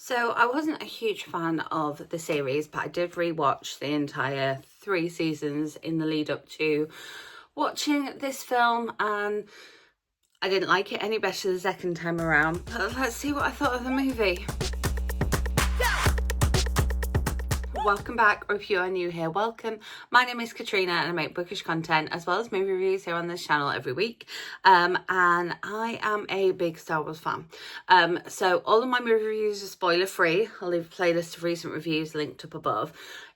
So I wasn't a huge fan of the series, but I did rewatch the entire 3 seasons in the lead up to watching this film, and I didn't like it any better the second time around. But let's see what I thought of the movie. Welcome back, or if you are new here, welcome. My name is Katrina and I make bookish content as well as movie reviews here on this channel every week. And I am a big Star Wars fan. So all of my movie reviews are spoiler free. I'll leave a playlist of recent reviews linked up above.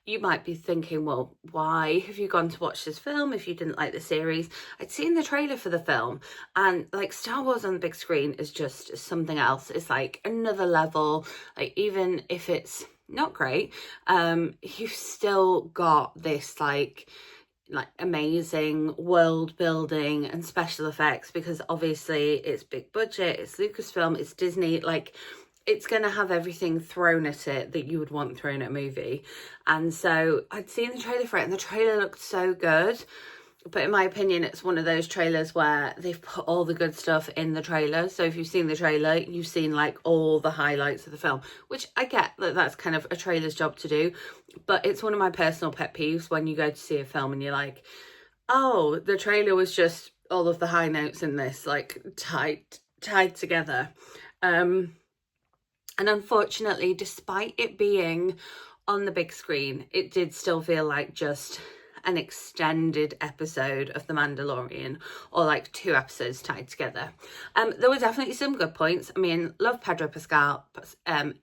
You might be thinking, well, why have you gone to watch this film if you didn't like the series? I'd seen the trailer for the film, and like Star Wars on the big screen is just something else. It's like another level. Like, even if it's not great, you've still got this like amazing world building and special effects, because obviously it's big budget, it's Lucasfilm, it's Disney. Like, it's going to have everything thrown at it that you would want thrown at a movie. And so I'd seen the trailer for it, and the trailer looked so good. But in my opinion, it's one of those trailers where they've put all the good stuff in the trailer. So if you've seen the trailer, you've seen like all the highlights of the film, which I get that that's kind of a trailer's job to do. But it's one of my personal pet peeves when you go to see a film and you're like, oh, the trailer was just all of the high notes in this, like tied together. And unfortunately, despite it being on the big screen, it did still feel like just an extended episode of The Mandalorian, or like 2 episodes tied together. There were definitely some good points. I mean, love Pedro Pascal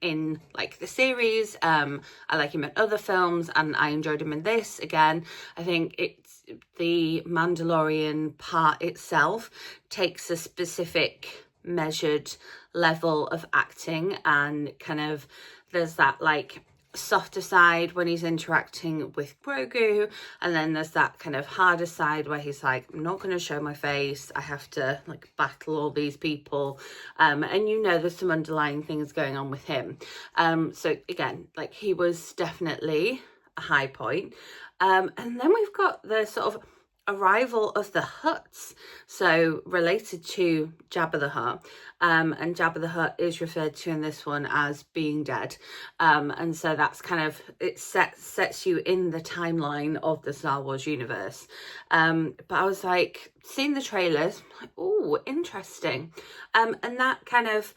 in like the series. I like him in other films, and I enjoyed him in this. Again, I think it's the Mandalorian part itself takes a specific measured level of acting, and kind of there's that like softer side when he's interacting with Grogu, and then there's that kind of harder side where he's like, I'm not going to show my face, I have to like battle all these people, and you know there's some underlying things going on with him. So again, like, he was definitely a high point. And then we've got the sort of arrival of the Hutts, so related to Jabba the Hutt, and Jabba the Hutt is referred to in this one as being dead, and so that's kind of, it sets you in the timeline of the Star Wars universe. But I was like, seeing the trailers, like, oh, interesting. And that kind of,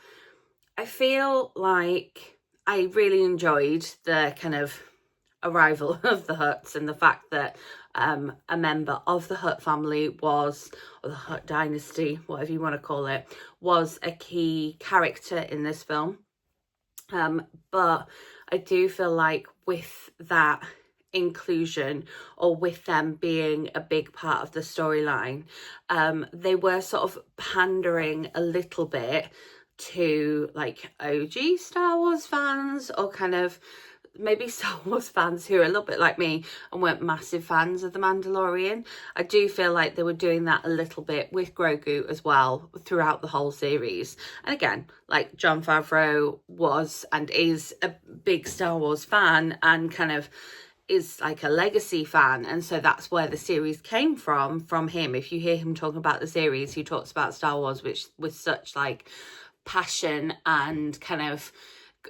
I feel like I really enjoyed the kind of arrival of the Hutts, and the fact that a member of the Hutt family was, or the Hutt dynasty, whatever you want to call it, was a key character in this film. But I do feel like with that inclusion, or with them being a big part of the storyline, they were sort of pandering a little bit to like OG Star Wars fans, or kind of maybe Star Wars fans who are a little bit like me and weren't massive fans of The Mandalorian. I do feel like they were doing that a little bit with Grogu as well throughout the whole series. And again, like, Jon Favreau was and is a big Star Wars fan, and kind of is like a legacy fan, and so that's where the series came from him. If you hear him talking about the series, he talks about Star Wars which with such like passion, and kind of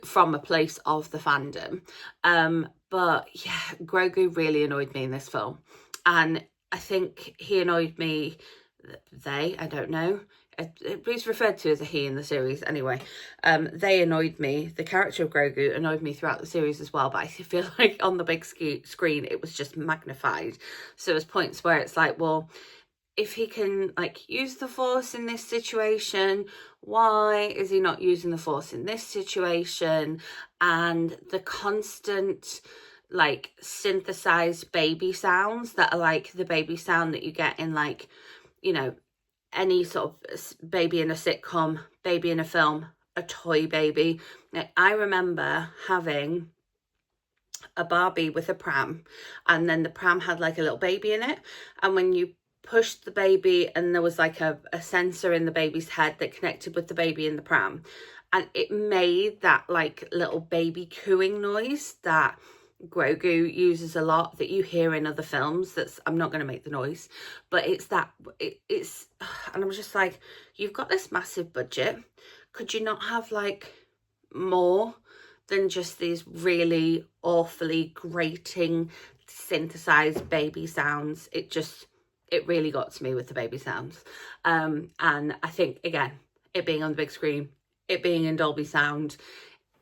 from a place of the fandom. But yeah, Grogu really annoyed me in this film, and I think he annoyed me, I don't know, he's referred to as a he in the series anyway. They annoyed me, the character of Grogu annoyed me throughout the series as well, but I feel like on the big screen it was just magnified. So there's points where it's like, well, if he can like use the Force in this situation, why is he not using the Force in this situation? And the constant like synthesized baby sounds that are like the baby sound that you get in, like, you know, any sort of baby in a sitcom, baby in a film, a toy baby. Like, I remember having a Barbie with a pram, and then the pram had like a little baby in it, and when you pushed the baby, and there was like a sensor in the baby's head that connected with the baby in the pram, and it made that like little baby cooing noise that Grogu uses a lot, that you hear in other films. That's, I'm not going to make the noise, but it's that, it's, and I'm just like, you've got this massive budget, could you not have like more than just these really awfully grating synthesized baby sounds. It really got to me with the baby sounds. And I think, again, it being on the big screen, it being in Dolby Sound,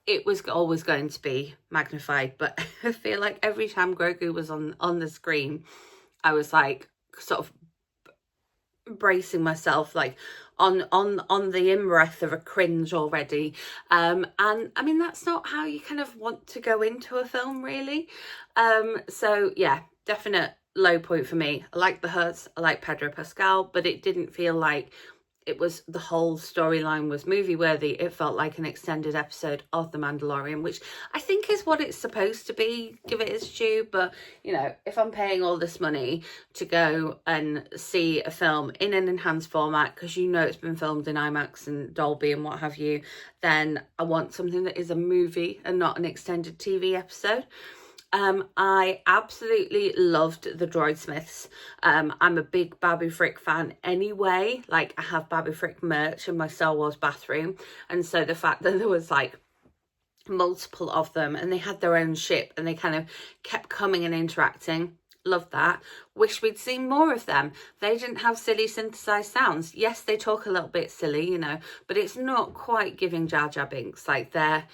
it was always going to be magnified. But I feel like every time Grogu was on the screen, I was like sort of bracing myself, like on the in-breath of a cringe already. And I mean, that's not how you kind of want to go into a film, really. So yeah, definite low point for me. I like the Huts, I like Pedro Pascal, but it didn't feel like it was, the whole storyline was movie worthy. It felt like an extended episode of The Mandalorian, which I think is what it's supposed to be, give it its due. But, you know, if I'm paying all this money to go and see a film in an enhanced format, because you know it's been filmed in IMAX and Dolby and what have you, then I want something that is a movie and not an extended TV episode. I absolutely loved the Droid Smiths. I'm a big Babu Frick fan anyway. Like, I have Babu Frick merch in my Star Wars bathroom. And so the fact that there was like multiple of them and they had their own ship and they kind of kept coming and interacting. Loved that. Wish we'd seen more of them. They didn't have silly synthesized sounds. Yes, they talk a little bit silly, you know, but it's not quite giving Jar Jar Binks. Like, their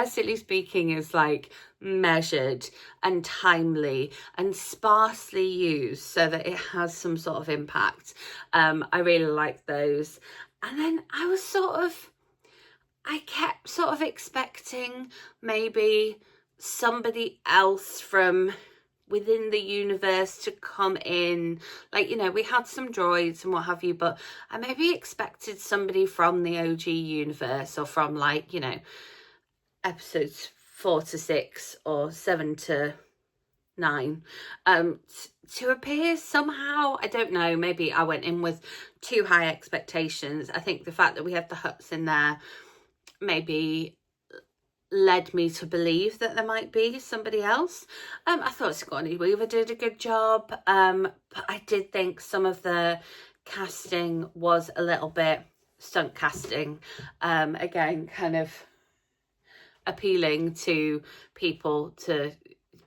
silly speaking is like measured and timely and sparsely used so that it has some sort of impact. I really like those. And then I kept sort of expecting maybe somebody else from within the universe to come in. Like, you know, we had some droids and what have you, but I maybe expected somebody from the OG universe, or from, like, you know, episodes 4 to 6 or 7 to 9 to appear somehow. I don't know, maybe I went in with too high expectations. I think the fact that we had the Huts in there maybe led me to believe that there might be somebody else. I thought Sigourney Weaver did a good job, but I did think some of the casting was a little bit stunt casting. Again, kind of appealing to people to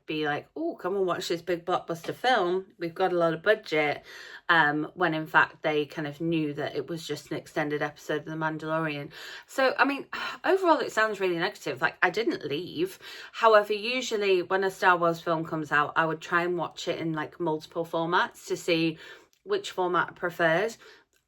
be like, oh, come and watch this big blockbuster film, we've got a lot of budget, when in fact they kind of knew that it was just an extended episode of The Mandalorian. So I mean, overall it sounds really negative. Like, I didn't leave. However, usually when a Star Wars film comes out, I would try and watch it in like multiple formats to see which format I preferred.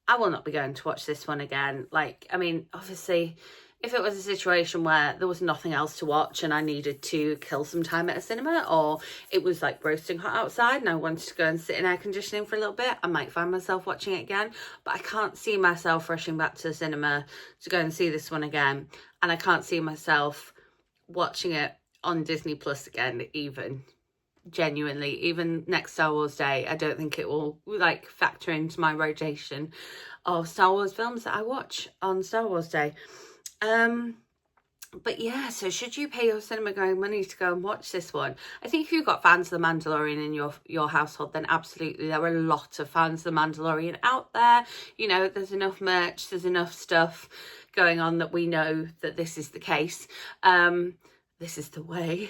I will not be going to watch this one again. Like, I mean, obviously, if it was a situation where there was nothing else to watch and I needed to kill some time at a cinema, or it was like roasting hot outside and I wanted to go and sit in air conditioning for a little bit, I might find myself watching it again. But I can't see myself rushing back to the cinema to go and see this one again. And I can't see myself watching it on Disney Plus again, even. Genuinely, even next Star Wars Day, I don't think it will like factor into my rotation of Star Wars films that I watch on Star Wars Day. But yeah, so should you pay your cinema going money to go and watch this one? I think if you've got fans of The Mandalorian in your household, then absolutely, there are a lot of fans of The Mandalorian out there. You know, there's enough merch, there's enough stuff going on that we know that this is the case. This is the way.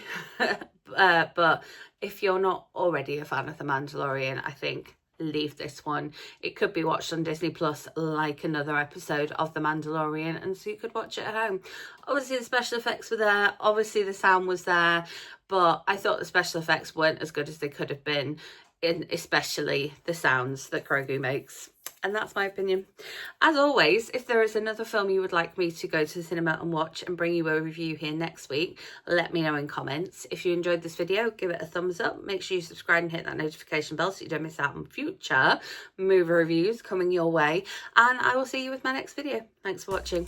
But if you're not already a fan of The Mandalorian, I think leave this one. It could be watched on Disney Plus like another episode of The Mandalorian, and so you could watch it at home. Obviously the special effects were there, obviously the sound was there, but I thought the special effects weren't as good as they could have been, especially the sounds that Grogu makes. And that's my opinion. As always, if there is another film you would like me to go to the cinema and watch and bring you a review here next week, let me know in comments. If you enjoyed this video, give it a thumbs up. Make sure you subscribe and hit that notification bell so you don't miss out on future movie reviews coming your way. And I will see you with my next video. Thanks for watching.